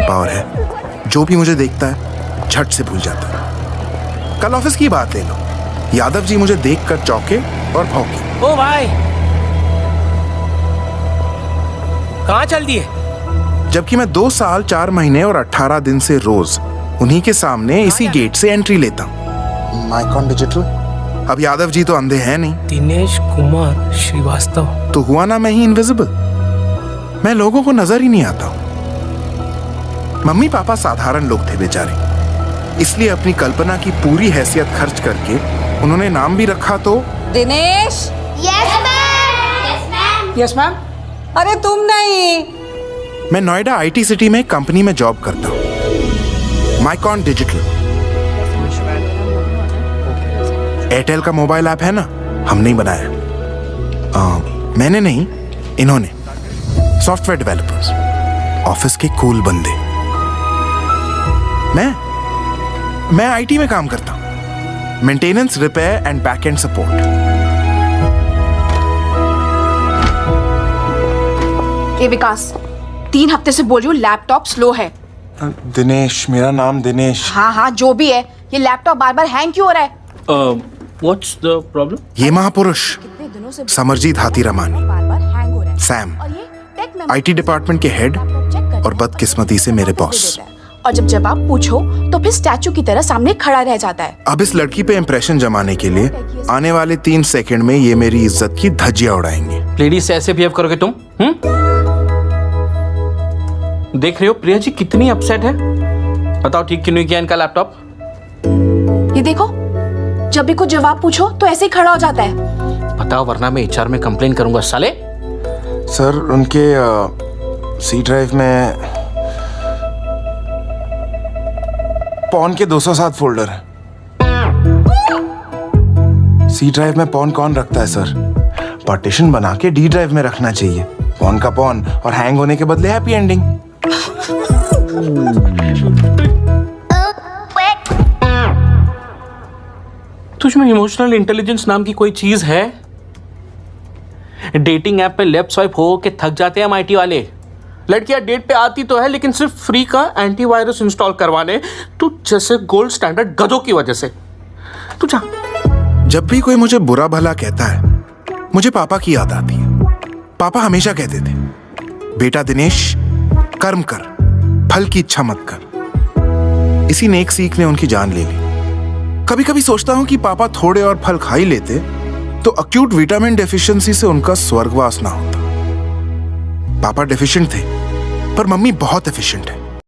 Power है, जो भी मुझे देखता है झट से भूल जाता है। कल ऑफिस की बात ले लो, यादव जी मुझे देखकर चौंके और भौंके। ओ भाई, कहाँ चल दिए? जबकि मैं 2 साल 4 महीने और 18 दिन से रोज उन्हीं के सामने इसी गेट से एंट्री लेता हूँ। माइकॉन डिजिटल। अब यादव जी तो अंधे हैं नहीं। दिनेश कुमार श्रीवास्तव। तो हुआ ना मैं ही इनविजिबल। मैं लोगों को नजर ही नहीं आता हूँ। मम्मी पापा साधारण लोग थे बेचारे, इसलिए अपनी कल्पना की पूरी हैसियत खर्च करके उन्होंने नाम भी रखा तो Dinesh. Yes ma'am. Yes ma'am. अरे तुम नहीं। मैं नोएडा आईटी सिटी में कंपनी में जॉब करता हूँ, माइकॉन डिजिटल। एयरटेल का मोबाइल ऐप है ना, हमने ही बनाया। मैंने नहीं, इन्होंने। सॉफ्टवेयर डेवलपर्स, ऑफिस के कूल बंदे। मैं आईटी में काम करता हूं, maintenance, repair and back and support. ये विकास, 3 हफ्ते से बोल रही हूँ लैपटॉप स्लो है। दिनेश, मेरा नाम दिनेश। हाँ जो भी है, ये लैपटॉप बार बार हैंग क्यों हो रहा है? What's the problem? ये महापुरुष समरजीत हाथीरमानी, बार हैंग हो रहा है। सैम, और ये टेक मेमोरी आईटी डिपार्टमेंट के हेड और बदकिस्मती से मेरे बॉस। और जब आप पूछो तो फिर स्टैचू की तरह सामने खड़ा रह जाता है। अब इस लड़की पे इंप्रेशन जमाने के लिए आने वाले 3 सेकंड में ये मेरी इज्जत की धज्जियां उड़ाएंगे। लेडीज से ऐसे बिहेव करोगे तुम? देख रहे हो प्रिया जी कितनी अपसेट है। बताओ ठीक क्यों नहीं किया इनका लैपटॉप? ये देखो, जब भी कुछ जवाब पूछो तो ऐसे ही खड़ा हो जाता है। बताओ, वरना मैं एचआर में कंप्लेन करूंगा साले। सर, उनके सी ड्राइव में पॉन के 207 फोल्डर है। सी ड्राइव में पॉन कौन रखता है सर? पार्टीशन बना के डी ड्राइव में रखना चाहिए। पॉन का पॉन और हैंग होने के बदले हैप्पी एंडिंग। तुझमें इमोशनल इंटेलिजेंस नाम की कोई चीज है? डेटिंग ऐप पे लेफ्ट स्वाइप हो के थक जाते हैं आईटी वाले। लड़कियां डेट पे आती तो है, लेकिन सिर्फ फ्री का एंटीवायरस इंस्टॉल करवाने। तू जैसे गोल्ड स्टैंडर्ड गधों की वजह से। तू जा। जब भी कोई मुझे बुरा भला कहता है, मुझे पापा की याद आती है। पापा हमेशा कहते थे, बेटा दिनेश, कर्म कर, फल की इच्छा मत कर। इसी नेक सीख ने उनकी जान ले ली। कभी कभी सोचता हूं कि पापा थोड़े और फल खा ही लेते तो अक्यूट विटामिन डेफिशिएंसी से उनका स्वर्गवास ना होता। पापा डेफिशिएंट थे, पर मम्मी बहुत एफिशिएंट है।